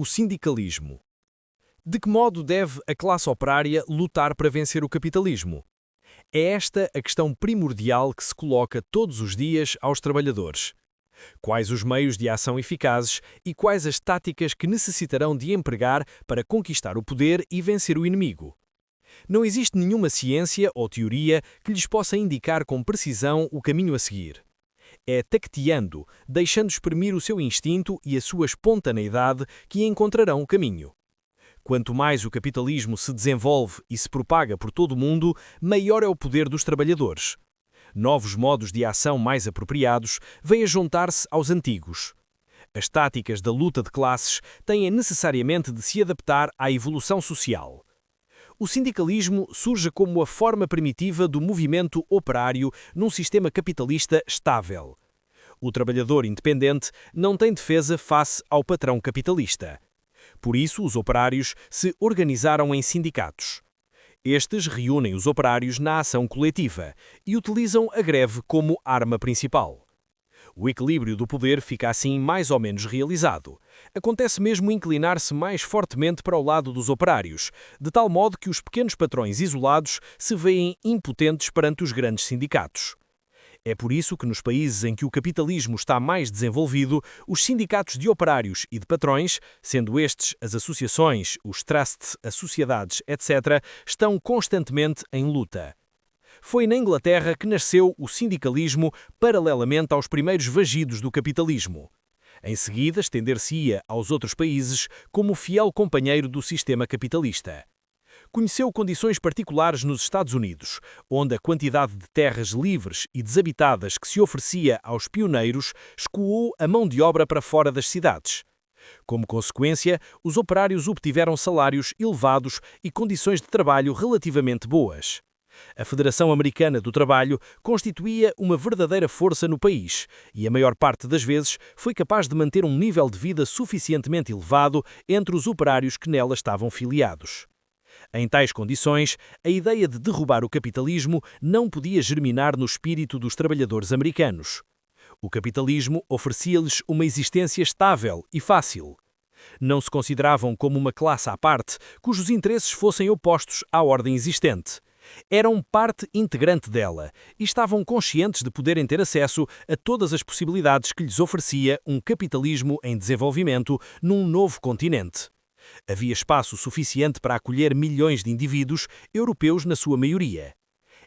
O sindicalismo. De que modo deve a classe operária lutar para vencer o capitalismo? É esta a questão primordial que se coloca todos os dias aos trabalhadores. Quais os meios de ação eficazes e quais as táticas que necessitarão de empregar para conquistar o poder e vencer o inimigo? Não existe nenhuma ciência ou teoria que lhes possa indicar com precisão o caminho a seguir. É tacteando, deixando exprimir o seu instinto e a sua espontaneidade que encontrarão o caminho. Quanto mais o capitalismo se desenvolve e se propaga por todo o mundo, maior é o poder dos trabalhadores. Novos modos de ação mais apropriados vêm a juntar-se aos antigos. As táticas da luta de classes têm necessariamente de se adaptar à evolução social. O sindicalismo surge como a forma primitiva do movimento operário num sistema capitalista estável. O trabalhador independente não tem defesa face ao patrão capitalista. Por isso, os operários se organizaram em sindicatos. Estes reúnem os operários na ação coletiva e utilizam a greve como arma principal. O equilíbrio do poder fica assim mais ou menos realizado. Acontece mesmo inclinar-se mais fortemente para o lado dos operários, de tal modo que os pequenos patrões isolados se veem impotentes perante os grandes sindicatos. É por isso que nos países em que o capitalismo está mais desenvolvido, os sindicatos de operários e de patrões, sendo estes as associações, os trusts, as sociedades, etc., estão constantemente em luta. Foi na Inglaterra que nasceu o sindicalismo paralelamente aos primeiros vagidos do capitalismo. Em seguida, estender-se-ia aos outros países como fiel companheiro do sistema capitalista. Conheceu condições particulares nos Estados Unidos, onde a quantidade de terras livres e desabitadas que se oferecia aos pioneiros escoou a mão de obra para fora das cidades. Como consequência, os operários obtiveram salários elevados e condições de trabalho relativamente boas. A Federação Americana do Trabalho constituía uma verdadeira força no país e, a maior parte das vezes, foi capaz de manter um nível de vida suficientemente elevado entre os operários que nela estavam filiados. Em tais condições, a ideia de derrubar o capitalismo não podia germinar no espírito dos trabalhadores americanos. O capitalismo oferecia-lhes uma existência estável e fácil. Não se consideravam como uma classe à parte, cujos interesses fossem opostos à ordem existente. Eram parte integrante dela e estavam conscientes de poderem ter acesso a todas as possibilidades que lhes oferecia um capitalismo em desenvolvimento num novo continente. Havia espaço suficiente para acolher milhões de indivíduos, europeus na sua maioria.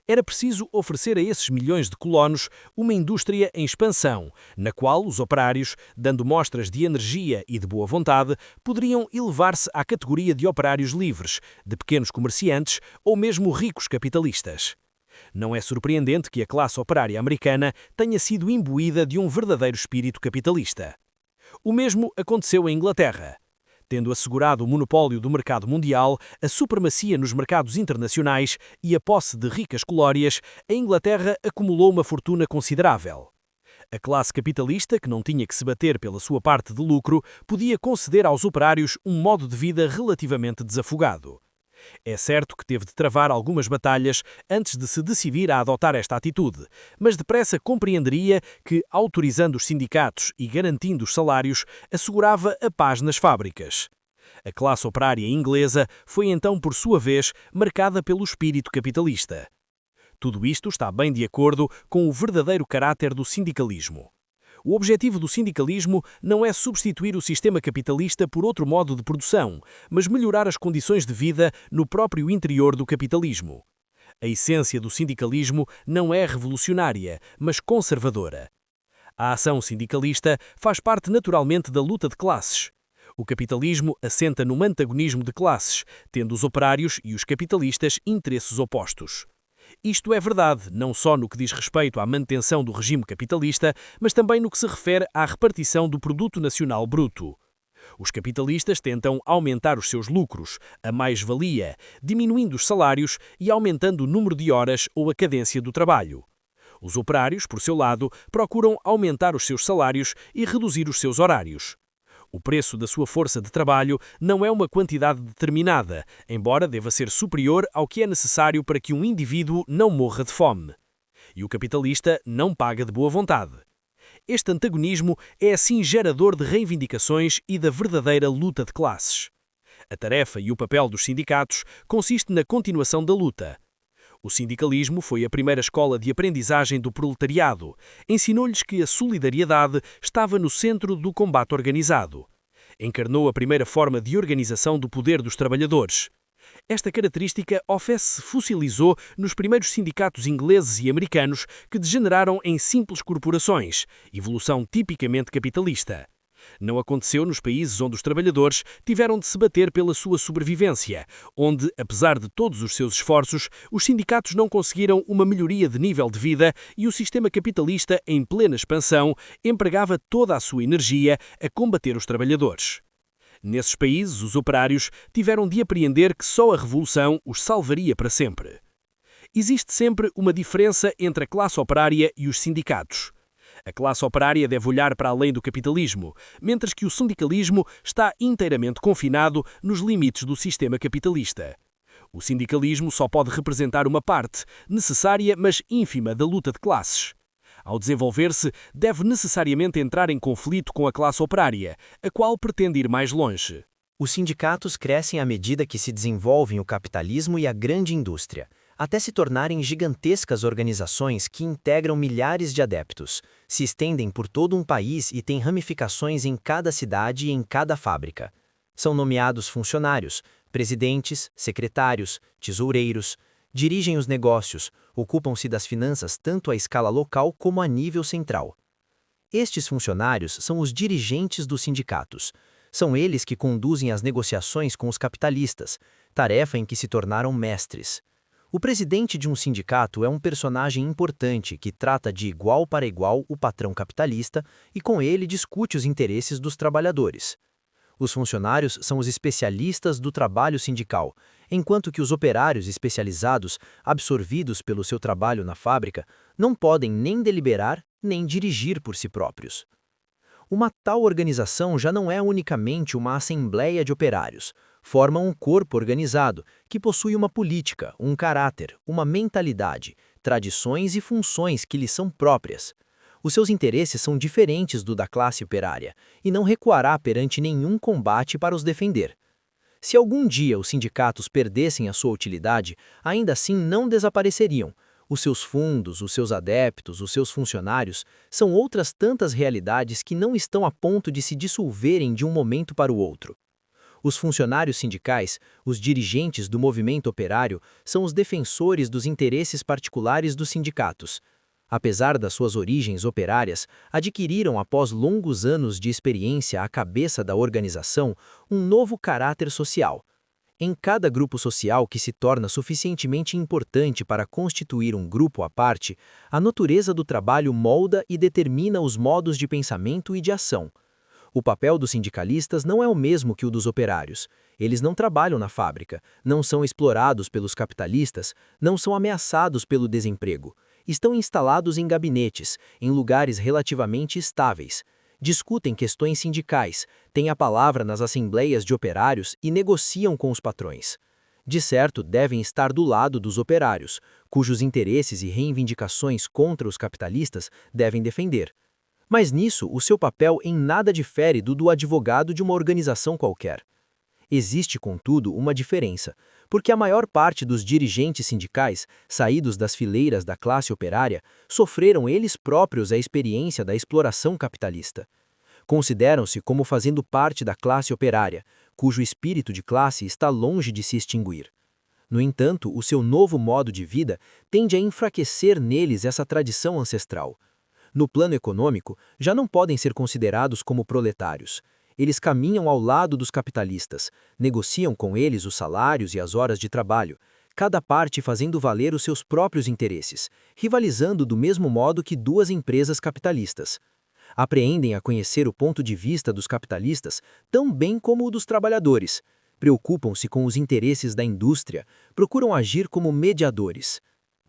Era preciso oferecer a esses milhões de colonos uma indústria em expansão, na qual os operários, dando mostras de energia e de boa vontade, poderiam elevar-se à categoria de operários livres, de pequenos comerciantes ou mesmo ricos capitalistas. Não é surpreendente que a classe operária americana tenha sido imbuída de um verdadeiro espírito capitalista. O mesmo aconteceu em Inglaterra. Tendo assegurado o monopólio do mercado mundial, a supremacia nos mercados internacionais e a posse de ricas colónias, a Inglaterra acumulou uma fortuna considerável. A classe capitalista, que não tinha que se bater pela sua parte de lucro, podia conceder aos operários um modo de vida relativamente desafogado. É certo que teve de travar algumas batalhas antes de se decidir a adotar esta atitude, mas depressa compreenderia que, autorizando os sindicatos e garantindo os salários, assegurava a paz nas fábricas. A classe operária inglesa foi então, por sua vez, marcada pelo espírito capitalista. Tudo isto está bem de acordo com o verdadeiro caráter do sindicalismo. O objetivo do sindicalismo não é substituir o sistema capitalista por outro modo de produção, mas melhorar as condições de vida no próprio interior do capitalismo. A essência do sindicalismo não é revolucionária, mas conservadora. A ação sindicalista faz parte naturalmente da luta de classes. O capitalismo assenta num antagonismo de classes, tendo os operários e os capitalistas interesses opostos. Isto é verdade não só no que diz respeito à manutenção do regime capitalista, mas também no que se refere à repartição do produto nacional bruto. Os capitalistas tentam aumentar os seus lucros, a mais-valia, diminuindo os salários e aumentando o número de horas ou a cadência do trabalho. Os operários, por seu lado, procuram aumentar os seus salários e reduzir os seus horários. O preço da sua força de trabalho não é uma quantidade determinada, embora deva ser superior ao que é necessário para que um indivíduo não morra de fome. E o capitalista não paga de boa vontade. Este antagonismo é assim gerador de reivindicações e da verdadeira luta de classes. A tarefa e o papel dos sindicatos consiste na continuação da luta. O sindicalismo foi a primeira escola de aprendizagem do proletariado. Ensinou-lhes que a solidariedade estava no centro do combate organizado. Encarnou a primeira forma de organização do poder dos trabalhadores. Esta característica se fossilizou nos primeiros sindicatos ingleses e americanos que degeneraram em simples corporações, evolução tipicamente capitalista. Não aconteceu nos países onde os trabalhadores tiveram de se bater pela sua sobrevivência, onde, apesar de todos os seus esforços, os sindicatos não conseguiram uma melhoria de nível de vida e o sistema capitalista, em plena expansão, empregava toda a sua energia a combater os trabalhadores. Nesses países, os operários tiveram de apreender que só a revolução os salvaria para sempre. Existe sempre uma diferença entre a classe operária e os sindicatos. A classe operária deve olhar para além do capitalismo, mientras que o sindicalismo está inteiramente confinado nos limites do sistema capitalista. O sindicalismo só pode representar uma parte, necessária mas ínfima, da luta de classes. Ao desenvolver-se, deve necessariamente entrar em conflito com a classe operária, a qual pretende ir mais longe. Os sindicatos crescem à medida que se desenvolvem o capitalismo e a grande indústria, até se tornarem gigantescas organizações que integram milhares de adeptos, se estendem por todo um país e têm ramificações em cada cidade e em cada fábrica. São nomeados funcionários, presidentes, secretários, tesoureiros, dirigem os negócios, ocupam-se das finanças tanto à escala local como a nível central. Estes funcionários são os dirigentes dos sindicatos. São eles que conduzem as negociações com os capitalistas, tarefa em que se tornaram mestres. O presidente de um sindicato é um personagem importante que trata de igual para igual o patrão capitalista e com ele discute os interesses dos trabalhadores. Os funcionários são os especialistas do trabalho sindical, enquanto que os operários especializados, absorvidos pelo seu trabalho na fábrica, não podem nem deliberar nem dirigir por si próprios. Uma tal organização já não é unicamente uma assembleia de operários, forma um corpo organizado que possui uma política, um caráter, uma mentalidade, tradições e funções que lhe são próprias. Os seus interesses são diferentes do da classe operária e não recuará perante nenhum combate para os defender. Se algum dia os sindicatos perdessem a sua utilidade, ainda assim não desapareceriam. Os seus fundos, os seus adeptos, os seus funcionários são outras tantas realidades que não estão a ponto de se dissolverem de um momento para o outro. Os funcionários sindicais, os dirigentes do movimento operário, são os defensores dos interesses particulares dos sindicatos. Apesar das suas origens operárias, adquiriram após longos anos de experiência à cabeça da organização um novo caráter social. Em cada grupo social que se torna suficientemente importante para constituir um grupo à parte, a natureza do trabalho molda e determina os modos de pensamento e de ação. O papel dos sindicalistas não é o mesmo que o dos operários. Eles não trabalham na fábrica, não são explorados pelos capitalistas, não são ameaçados pelo desemprego. Estão instalados em gabinetes, em lugares relativamente estáveis. Discutem questões sindicais, têm a palavra nas assembleias de operários e negociam com os patrões. De certo, devem estar do lado dos operários, cujos interesses e reivindicações contra os capitalistas devem defender. Mas nisso, o seu papel em nada difere do advogado de uma organização qualquer. Existe, contudo, uma diferença, porque a maior parte dos dirigentes sindicais, saídos das fileiras da classe operária, sofreram eles próprios a experiência da exploração capitalista. Consideram-se como fazendo parte da classe operária, cujo espírito de classe está longe de se extinguir. No entanto, o seu novo modo de vida tende a enfraquecer neles essa tradição ancestral. No plano econômico, já não podem ser considerados como proletários. Eles caminham ao lado dos capitalistas, negociam com eles os salários e as horas de trabalho, cada parte fazendo valer os seus próprios interesses, rivalizando do mesmo modo que duas empresas capitalistas. Apreendem a conhecer o ponto de vista dos capitalistas tão bem como o dos trabalhadores, preocupam-se com os interesses da indústria, procuram agir como mediadores.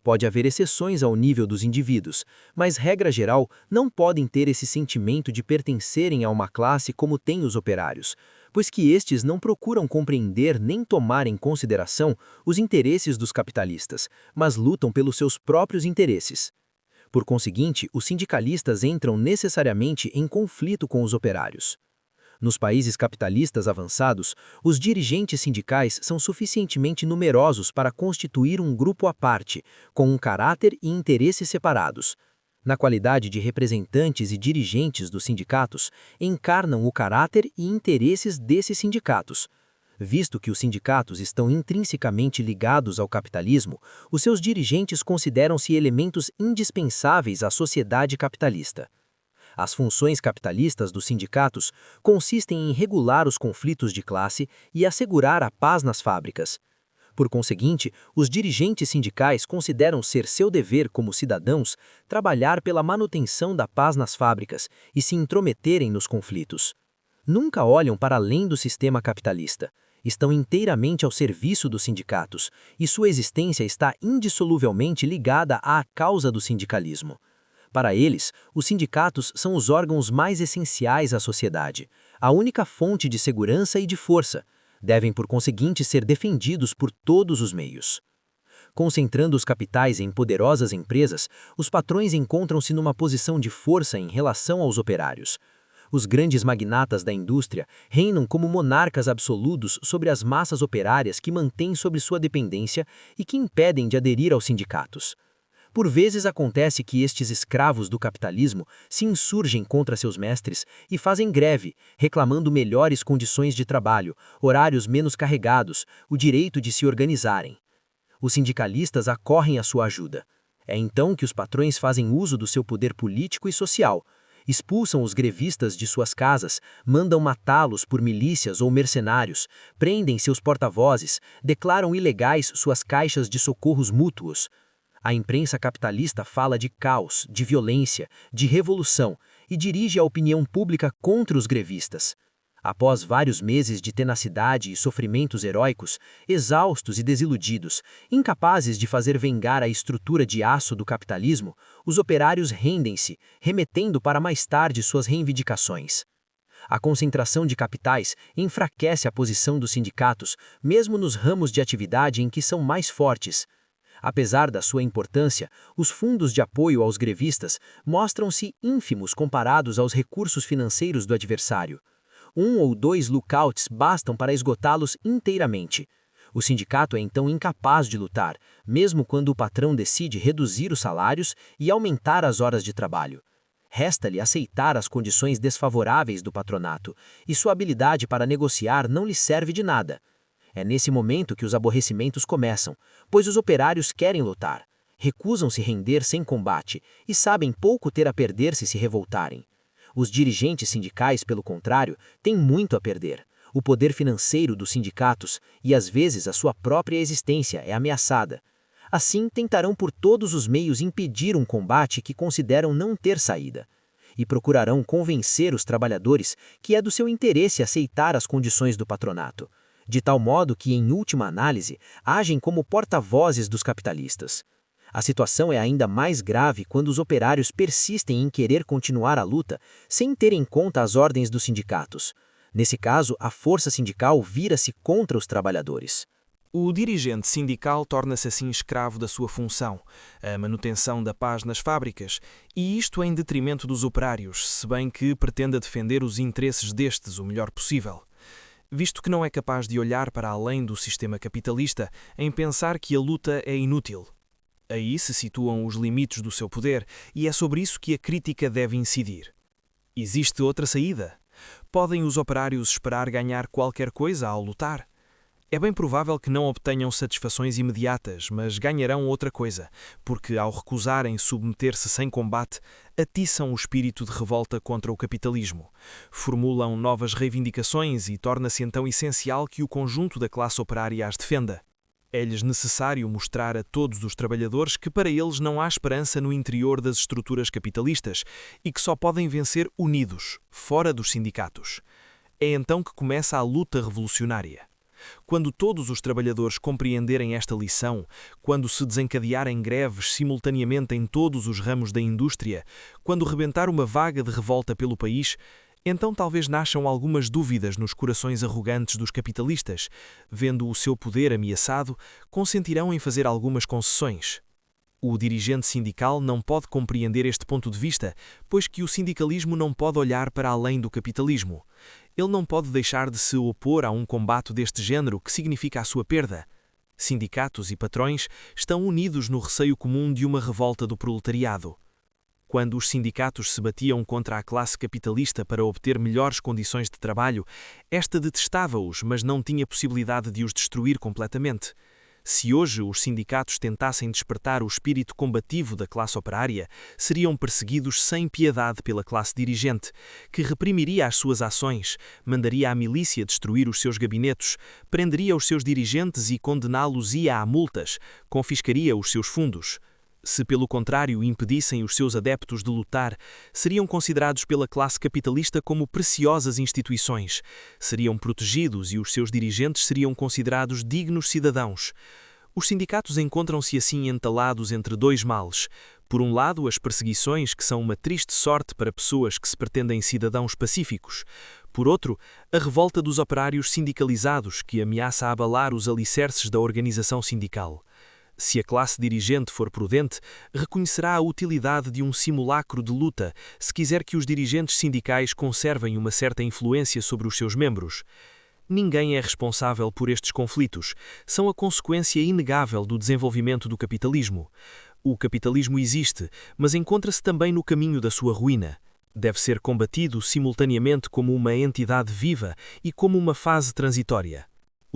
Pode haver exceções ao nível dos indivíduos, mas, regra geral, não podem ter esse sentimento de pertencerem a uma classe como têm os operários, pois que estes não procuram compreender nem tomar em consideração os interesses dos capitalistas, mas lutam pelos seus próprios interesses. Por conseguinte, os sindicalistas entram necessariamente em conflito com os operários. Nos países capitalistas avançados, os dirigentes sindicais são suficientemente numerosos para constituir um grupo à parte, com um caráter e interesses separados. Na qualidade de representantes e dirigentes dos sindicatos, encarnam o caráter e interesses desses sindicatos. Visto que os sindicatos estão intrinsecamente ligados ao capitalismo, os seus dirigentes consideram-se elementos indispensáveis à sociedade capitalista. As funções capitalistas dos sindicatos consistem em regular os conflitos de classe e assegurar a paz nas fábricas. Por conseguinte, os dirigentes sindicais consideram ser seu dever como cidadãos trabalhar pela manutenção da paz nas fábricas e se intrometerem nos conflitos. Nunca olham para além do sistema capitalista. Estão inteiramente ao serviço dos sindicatos, e sua existência está indissoluvelmente ligada à causa do sindicalismo. Para eles, os sindicatos são os órgãos mais essenciais à sociedade, a única fonte de segurança e de força. Devem, por conseguinte, ser defendidos por todos os meios. Concentrando os capitais em poderosas empresas, os patrões encontram-se numa posição de força em relação aos operários. Os grandes magnatas da indústria reinam como monarcas absolutos sobre as massas operárias que mantêm sob sua dependência e que impedem de aderir aos sindicatos. Por vezes acontece que estes escravos do capitalismo se insurgem contra seus mestres e fazem greve, reclamando melhores condições de trabalho, horários menos carregados, o direito de se organizarem. Os sindicalistas acorrem à sua ajuda. É então que os patrões fazem uso do seu poder político e social, expulsam os grevistas de suas casas, mandam matá-los por milícias ou mercenários, prendem seus porta-vozes, declaram ilegais suas caixas de socorros mútuos. A imprensa capitalista fala de caos, de violência, de revolução e dirige a opinião pública contra os grevistas. Após vários meses de tenacidade e sofrimentos heróicos, exaustos e desiludidos, incapazes de fazer vingar a estrutura de aço do capitalismo, os operários rendem-se, remetendo para mais tarde suas reivindicações. A concentração de capitais enfraquece a posição dos sindicatos, mesmo nos ramos de atividade em que são mais fortes. Apesar da sua importância, os fundos de apoio aos grevistas mostram-se ínfimos comparados aos recursos financeiros do adversário. 1 ou 2 lookouts bastam para esgotá-los inteiramente. O sindicato é então incapaz de lutar, mesmo quando o patrão decide reduzir os salários e aumentar as horas de trabalho. Resta-lhe aceitar as condições desfavoráveis do patronato, e sua habilidade para negociar não lhe serve de nada. É nesse momento que os aborrecimentos começam, pois os operários querem lutar, recusam-se render sem combate e sabem pouco ter a perder se revoltarem. Os dirigentes sindicais, pelo contrário, têm muito a perder. O poder financeiro dos sindicatos e, às vezes, a sua própria existência é ameaçada. Assim, tentarão por todos os meios impedir um combate que consideram não ter saída. E procurarão convencer os trabalhadores que é do seu interesse aceitar as condições do patronato, de tal modo que, em última análise, agem como porta-vozes dos capitalistas. A situação é ainda mais grave quando os operários persistem em querer continuar a luta sem ter em conta as ordens dos sindicatos. Nesse caso, a força sindical vira-se contra os trabalhadores. O dirigente sindical torna-se assim escravo da sua função, a manutenção da paz nas fábricas, e isto em detrimento dos operários, se bem que pretenda defender os interesses destes o melhor possível. Visto que não é capaz de olhar para além do sistema capitalista em pensar que a luta é inútil. Aí se situam os limites do seu poder e é sobre isso que a crítica deve incidir. Existe outra saída? Podem os operários esperar ganhar qualquer coisa ao lutar? É bem provável que não obtenham satisfações imediatas, mas ganharão outra coisa, porque ao recusarem submeter-se sem combate, atiçam o espírito de revolta contra o capitalismo, formulam novas reivindicações e torna-se então essencial que o conjunto da classe operária as defenda. É-lhes necessário mostrar a todos os trabalhadores que para eles não há esperança no interior das estruturas capitalistas e que só podem vencer unidos, fora dos sindicatos. É então que começa a luta revolucionária. Quando todos os trabalhadores compreenderem esta lição, quando se desencadearem greves simultaneamente em todos os ramos da indústria, quando rebentar uma vaga de revolta pelo país, então talvez nasçam algumas dúvidas nos corações arrogantes dos capitalistas, vendo o seu poder ameaçado, consentirão em fazer algumas concessões. O dirigente sindical não pode compreender este ponto de vista, pois que o sindicalismo não pode olhar para além do capitalismo. Ele não pode deixar de se opor a um combate deste género que significa a sua perda. Sindicatos e patrões estão unidos no receio comum de uma revolta do proletariado. Quando os sindicatos se batiam contra a classe capitalista para obter melhores condições de trabalho, esta detestava-os, mas não tinha possibilidade de os destruir completamente. Se hoje os sindicatos tentassem despertar o espírito combativo da classe operária, seriam perseguidos sem piedade pela classe dirigente, que reprimiria as suas ações, mandaria a milícia destruir os seus gabinetes, prenderia os seus dirigentes e condená-los-ia a multas, confiscaria os seus fundos. Se, pelo contrário, impedissem os seus adeptos de lutar, seriam considerados pela classe capitalista como preciosas instituições, seriam protegidos e os seus dirigentes seriam considerados dignos cidadãos. Os sindicatos encontram-se assim entalados entre dois males. Por um lado, as perseguições, que são uma triste sorte para pessoas que se pretendem cidadãos pacíficos. Por outro, a revolta dos operários sindicalizados, que ameaça abalar os alicerces da organização sindical. Se a classe dirigente for prudente, reconhecerá a utilidade de um simulacro de luta se quiser que os dirigentes sindicais conservem uma certa influência sobre os seus membros. Ninguém é responsável por estes conflitos, são a consequência inegável do desenvolvimento do capitalismo. O capitalismo existe, mas encontra-se também no caminho da sua ruína. Deve ser combatido simultaneamente como uma entidade viva e como uma fase transitória.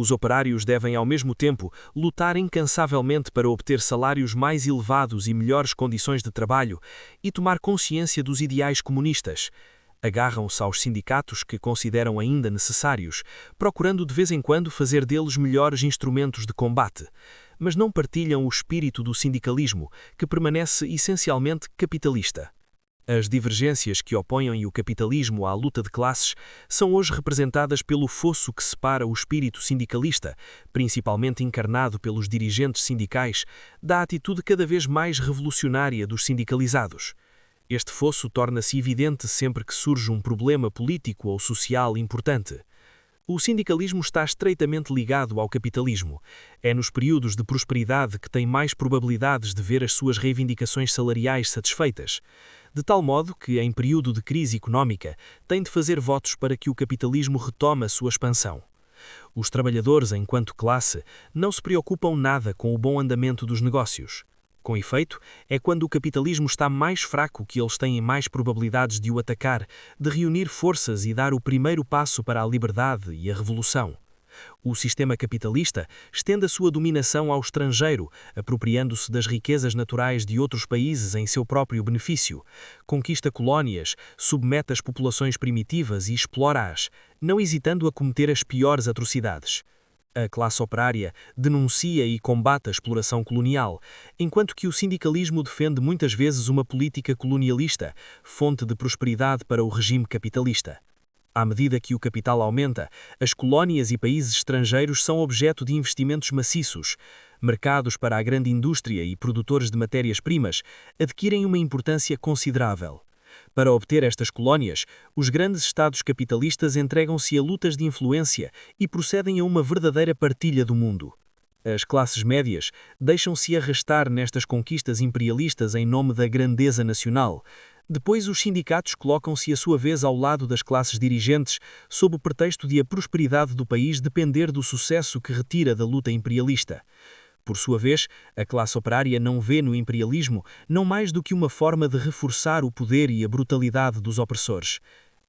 Os operários devem, ao mesmo tempo, lutar incansavelmente para obter salários mais elevados e melhores condições de trabalho e tomar consciência dos ideais comunistas. Agarram-se aos sindicatos que consideram ainda necessários, procurando de vez em quando fazer deles melhores instrumentos de combate. Mas não partilham o espírito do sindicalismo, que permanece essencialmente capitalista. As divergências que opõem o capitalismo à luta de classes são hoje representadas pelo fosso que separa o espírito sindicalista, principalmente encarnado pelos dirigentes sindicais, da atitude cada vez mais revolucionária dos sindicalizados. Este fosso torna-se evidente sempre que surge um problema político ou social importante. O sindicalismo está estreitamente ligado ao capitalismo. É nos períodos de prosperidade que tem mais probabilidades de ver as suas reivindicações salariais satisfeitas. De tal modo que, em período de crise económica, tem de fazer votos para que o capitalismo retome a sua expansão. Os trabalhadores, enquanto classe, não se preocupam nada com o bom andamento dos negócios. Com efeito, é quando o capitalismo está mais fraco que eles têm mais probabilidades de o atacar, de reunir forças e dar o primeiro passo para a liberdade e a revolução. O sistema capitalista estende a sua dominação ao estrangeiro, apropriando-se das riquezas naturais de outros países em seu próprio benefício, conquista colónias, submete as populações primitivas e explora-as, não hesitando a cometer as piores atrocidades. A classe operária denuncia e combate a exploração colonial, enquanto que o sindicalismo defende muitas vezes uma política colonialista, fonte de prosperidade para o regime capitalista. À medida que o capital aumenta, as colónias e países estrangeiros são objeto de investimentos maciços. Mercados para a grande indústria e produtores de matérias-primas adquirem uma importância considerável. Para obter estas colónias, os grandes estados capitalistas entregam-se a lutas de influência e procedem a uma verdadeira partilha do mundo. As classes médias deixam-se arrastar nestas conquistas imperialistas em nome da grandeza nacional. Depois, os sindicatos colocam-se à sua vez ao lado das classes dirigentes, sob o pretexto de a prosperidade do país depender do sucesso que retira da luta imperialista. Por sua vez, a classe operária não vê no imperialismo não mais do que uma forma de reforçar o poder e a brutalidade dos opressores.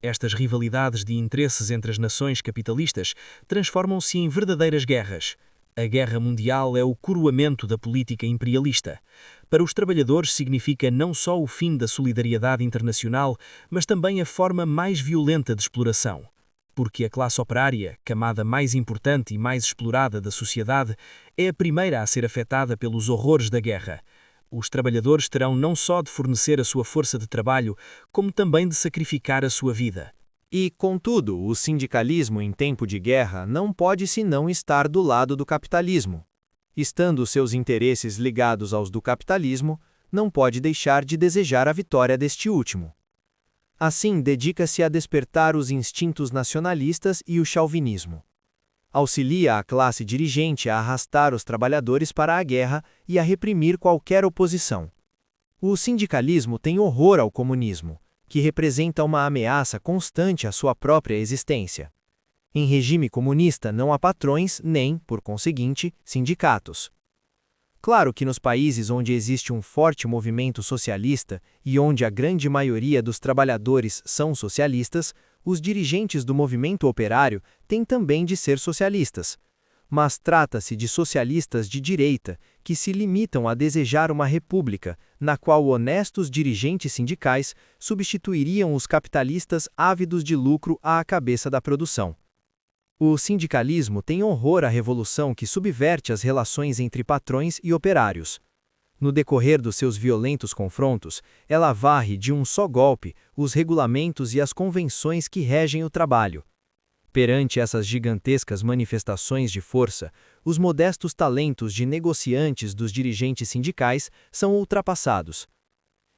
Estas rivalidades de interesses entre as nações capitalistas transformam-se em verdadeiras guerras. A guerra mundial é o coroamento da política imperialista. Para os trabalhadores significa não só o fim da solidariedade internacional, mas também a forma mais violenta de exploração. Porque a classe operária, camada mais importante e mais explorada da sociedade, é a primeira a ser afetada pelos horrores da guerra. Os trabalhadores terão não só de fornecer a sua força de trabalho, como também de sacrificar a sua vida. E, contudo, o sindicalismo em tempo de guerra não pode senão estar do lado do capitalismo. Estando seus interesses ligados aos do capitalismo, não pode deixar de desejar a vitória deste último. Assim, dedica-se a despertar os instintos nacionalistas e o chauvinismo. Auxilia a classe dirigente a arrastar os trabalhadores para a guerra e a reprimir qualquer oposição. O sindicalismo tem horror ao comunismo, que representa uma ameaça constante à sua própria existência. Em regime comunista não há patrões nem, por conseguinte, sindicatos. Claro que nos países onde existe um forte movimento socialista e onde a grande maioria dos trabalhadores são socialistas, os dirigentes do movimento operário têm também de ser socialistas. Mas trata-se de socialistas de direita, que se limitam a desejar uma república, na qual honestos dirigentes sindicais substituiriam os capitalistas ávidos de lucro à cabeça da produção. O sindicalismo tem horror à revolução que subverte as relações entre patrões e operários. No decorrer dos seus violentos confrontos, ela varre de um só golpe os regulamentos e as convenções que regem o trabalho. Perante essas gigantescas manifestações de força, os modestos talentos de negociantes dos dirigentes sindicais são ultrapassados.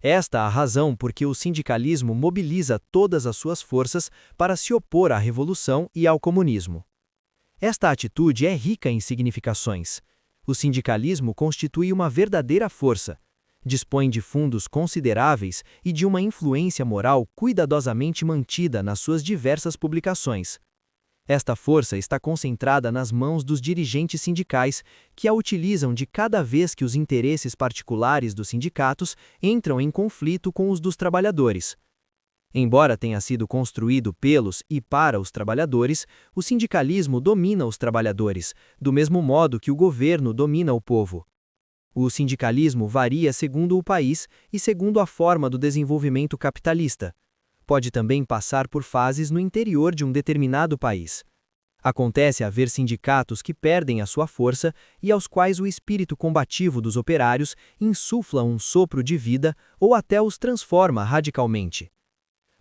Esta a razão por que o sindicalismo mobiliza todas as suas forças para se opor à revolução e ao comunismo. Esta atitude é rica em significações. O sindicalismo constitui uma verdadeira força, dispõe de fundos consideráveis e de uma influência moral cuidadosamente mantida nas suas diversas publicações. Esta força está concentrada nas mãos dos dirigentes sindicais, que a utilizam de cada vez que os interesses particulares dos sindicatos entram em conflito com os dos trabalhadores. Embora tenha sido construído pelos e para os trabalhadores, o sindicalismo domina os trabalhadores, do mesmo modo que o governo domina o povo. O sindicalismo varia segundo o país e segundo a forma do desenvolvimento capitalista. Pode também passar por fases no interior de um determinado país. Acontece haver sindicatos que perdem a sua força e aos quais o espírito combativo dos operários insufla um sopro de vida ou até os transforma radicalmente.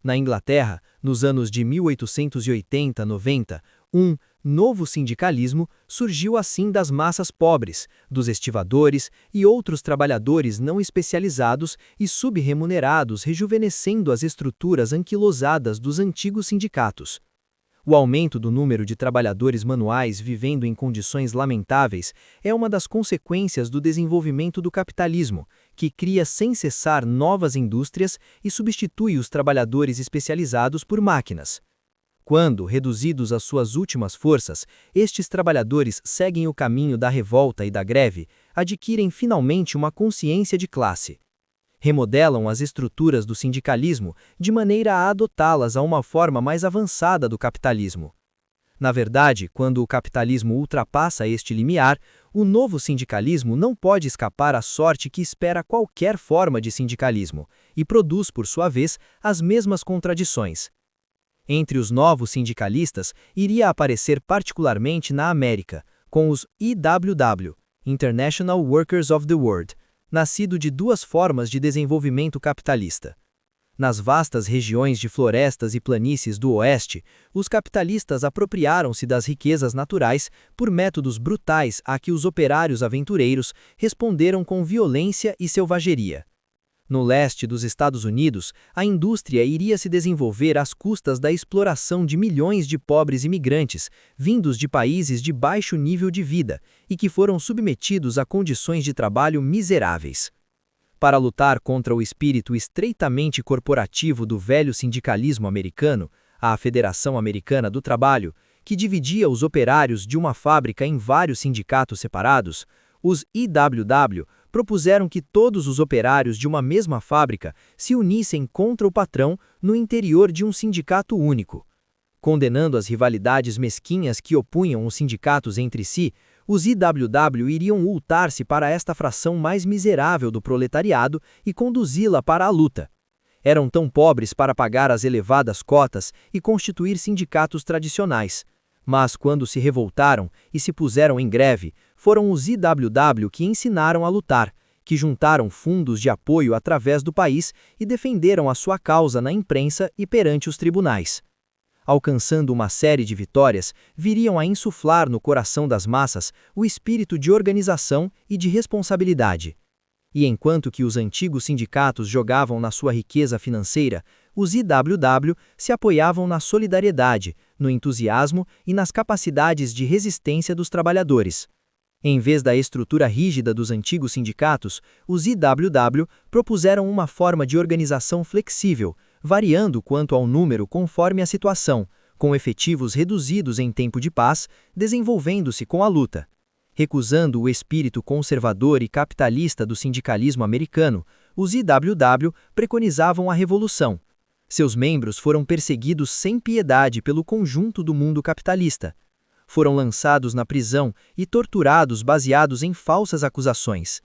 Na Inglaterra, nos anos de 1880-90, um novo sindicalismo surgiu assim das massas pobres, dos estivadores e outros trabalhadores não especializados e subremunerados, rejuvenescendo as estruturas anquilosadas dos antigos sindicatos. O aumento do número de trabalhadores manuais vivendo em condições lamentáveis é uma das consequências do desenvolvimento do capitalismo, que cria sem cessar novas indústrias e substitui os trabalhadores especializados por máquinas. Quando, reduzidos às suas últimas forças, estes trabalhadores seguem o caminho da revolta e da greve, adquirem finalmente uma consciência de classe. Remodelam as estruturas do sindicalismo de maneira a adotá-las a uma forma mais avançada do capitalismo. Na verdade, quando o capitalismo ultrapassa este limiar, o novo sindicalismo não pode escapar à sorte que espera qualquer forma de sindicalismo, e produz, por sua vez, as mesmas contradições. Entre os novos sindicalistas, iria aparecer particularmente na América, com os IWW, International Workers of the World, nascido de duas formas de desenvolvimento capitalista. Nas vastas regiões de florestas e planícies do Oeste, os capitalistas apropriaram-se das riquezas naturais por métodos brutais a que os operários aventureiros responderam com violência e selvageria. No leste dos Estados Unidos, a indústria iria se desenvolver às custas da exploração de milhões de pobres imigrantes, vindos de países de baixo nível de vida e que foram submetidos a condições de trabalho miseráveis. Para lutar contra o espírito estreitamente corporativo do velho sindicalismo americano, a Federação Americana do Trabalho, que dividia os operários de uma fábrica em vários sindicatos separados, os IWW propuseram que todos os operários de uma mesma fábrica se unissem contra o patrão no interior de um sindicato único. Condenando as rivalidades mesquinhas que opunham os sindicatos entre si, os IWW iriam ultar-se para esta fração mais miserável do proletariado e conduzi-la para a luta. Eram tão pobres para pagar as elevadas cotas e constituir sindicatos tradicionais. Mas quando se revoltaram e se puseram em greve, foram os IWW que ensinaram a lutar, que juntaram fundos de apoio através do país e defenderam a sua causa na imprensa e perante os tribunais. Alcançando uma série de vitórias, viriam a insuflar no coração das massas o espírito de organização e de responsabilidade. E enquanto que os antigos sindicatos jogavam na sua riqueza financeira, os IWW se apoiavam na solidariedade, no entusiasmo e nas capacidades de resistência dos trabalhadores. Em vez da estrutura rígida dos antigos sindicatos, os IWW propuseram uma forma de organização flexível, variando quanto ao número conforme a situação, com efetivos reduzidos em tempo de paz, desenvolvendo-se com a luta. Recusando o espírito conservador e capitalista do sindicalismo americano, os IWW preconizavam a revolução. Seus membros foram perseguidos sem piedade pelo conjunto do mundo capitalista. Foram lançados na prisão e torturados baseados em falsas acusações.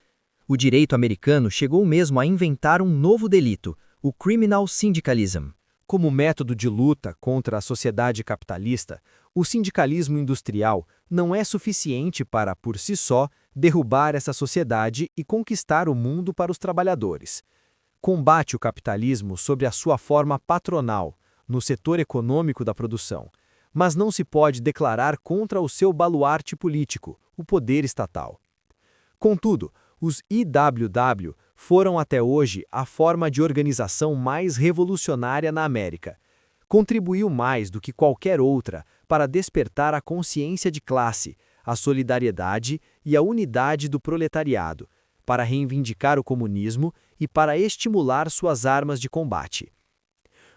O direito americano chegou mesmo a inventar um novo delito, o criminal syndicalism. Como método de luta contra a sociedade capitalista, o sindicalismo industrial não é suficiente para, por si só, derrubar essa sociedade e conquistar o mundo para os trabalhadores. Combate o capitalismo sob a sua forma patronal, no setor econômico da produção, mas não se pode declarar contra o seu baluarte político, o poder estatal. Contudo, os IWW foram até hoje a forma de organização mais revolucionária na América. Contribuiu mais do que qualquer outra para despertar a consciência de classe, a solidariedade e a unidade do proletariado, para reivindicar o comunismo e para estimular suas armas de combate.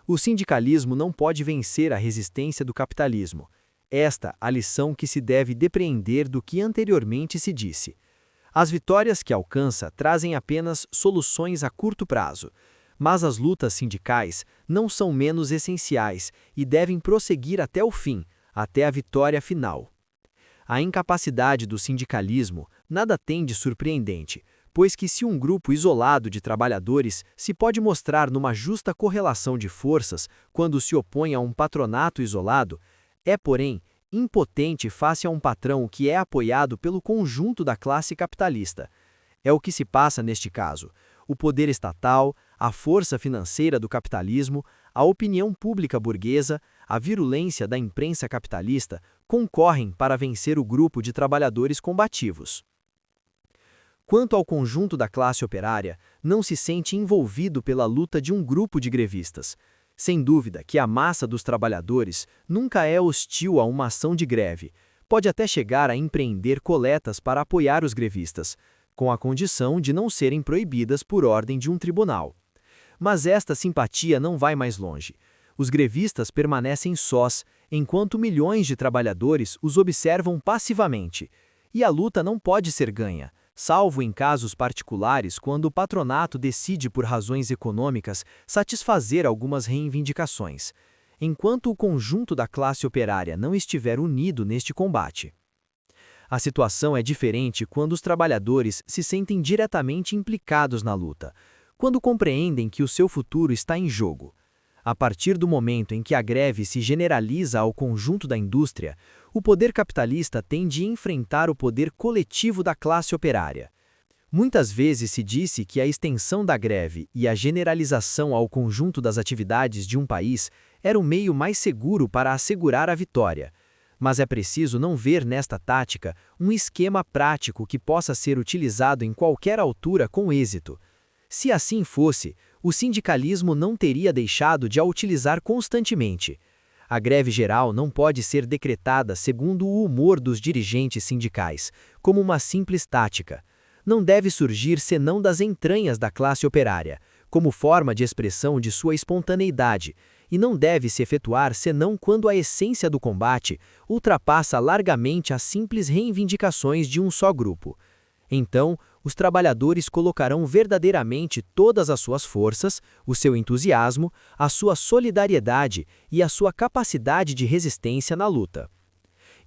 O sindicalismo não pode vencer a resistência do capitalismo. Esta a lição que se deve depreender do que anteriormente se disse. As vitórias que alcança trazem apenas soluções a curto prazo, mas as lutas sindicais não são menos essenciais e devem prosseguir até o fim, até a vitória final. A incapacidade do sindicalismo nada tem de surpreendente, pois que se um grupo isolado de trabalhadores se pode mostrar numa justa correlação de forças quando se opõe a um patronato isolado, é, porém, impotente face a um patrão que é apoiado pelo conjunto da classe capitalista. É o que se passa neste caso. O poder estatal, a força financeira do capitalismo, a opinião pública burguesa, a virulência da imprensa capitalista concorrem para vencer o grupo de trabalhadores combativos. Quanto ao conjunto da classe operária, não se sente envolvido pela luta de um grupo de grevistas. Sem dúvida que a massa dos trabalhadores nunca é hostil a uma ação de greve, pode até chegar a empreender coletas para apoiar os grevistas, com a condição de não serem proibidas por ordem de um tribunal. Mas esta simpatia não vai mais longe. Os grevistas permanecem sós, enquanto milhões de trabalhadores os observam passivamente. E a luta não pode ser ganha, salvo em casos particulares quando o patronato decide por razões econômicas satisfazer algumas reivindicações, enquanto o conjunto da classe operária não estiver unido neste combate. A situação é diferente quando os trabalhadores se sentem diretamente implicados na luta, quando compreendem que o seu futuro está em jogo. A partir do momento em que a greve se generaliza ao conjunto da indústria, o poder capitalista tem de enfrentar o poder coletivo da classe operária. Muitas vezes se disse que a extensão da greve e a generalização ao conjunto das atividades de um país era o meio mais seguro para assegurar a vitória. Mas é preciso não ver nesta tática um esquema prático que possa ser utilizado em qualquer altura com êxito. Se assim fosse, o sindicalismo não teria deixado de a utilizar constantemente. A greve geral não pode ser decretada segundo o humor dos dirigentes sindicais, como uma simples tática. Não deve surgir senão das entranhas da classe operária, como forma de expressão de sua espontaneidade, e não deve se efetuar senão quando a essência do combate ultrapassa largamente as simples reivindicações de um só grupo. Então, os trabalhadores colocarão verdadeiramente todas as suas forças, o seu entusiasmo, a sua solidariedade e a sua capacidade de resistência na luta.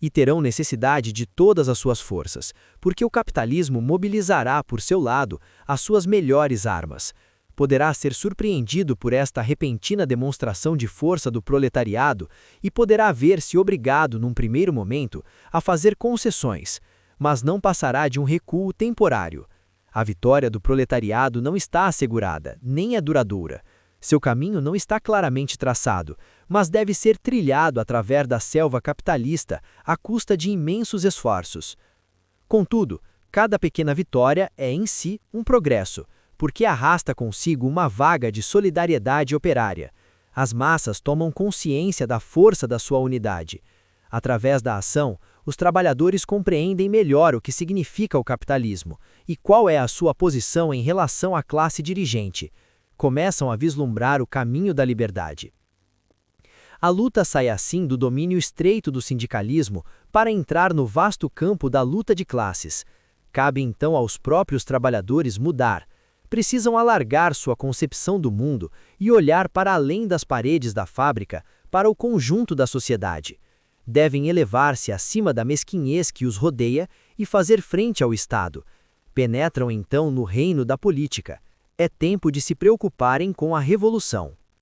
E terão necessidade de todas as suas forças, porque o capitalismo mobilizará por seu lado as suas melhores armas. Poderá ser surpreendido por esta repentina demonstração de força do proletariado e poderá ver-se obrigado, num primeiro momento, a fazer concessões, mas não passará de um recuo temporário. A vitória do proletariado não está assegurada, nem é duradoura. Seu caminho não está claramente traçado, mas deve ser trilhado através da selva capitalista à custa de imensos esforços. Contudo, cada pequena vitória é em si um progresso, porque arrasta consigo uma vaga de solidariedade operária. As massas tomam consciência da força da sua unidade. Através da ação, os trabalhadores compreendem melhor o que significa o capitalismo e qual é a sua posição em relação à classe dirigente. Começam a vislumbrar o caminho da liberdade. A luta sai assim do domínio estreito do sindicalismo para entrar no vasto campo da luta de classes. Cabe então aos próprios trabalhadores mudar. Precisam alargar sua concepção do mundo e olhar para além das paredes da fábrica, para o conjunto da sociedade. Devem elevar-se acima da mesquinhez que os rodeia e fazer frente ao Estado. Penetram então no reino da política. É tempo de se preocuparem com a revolução.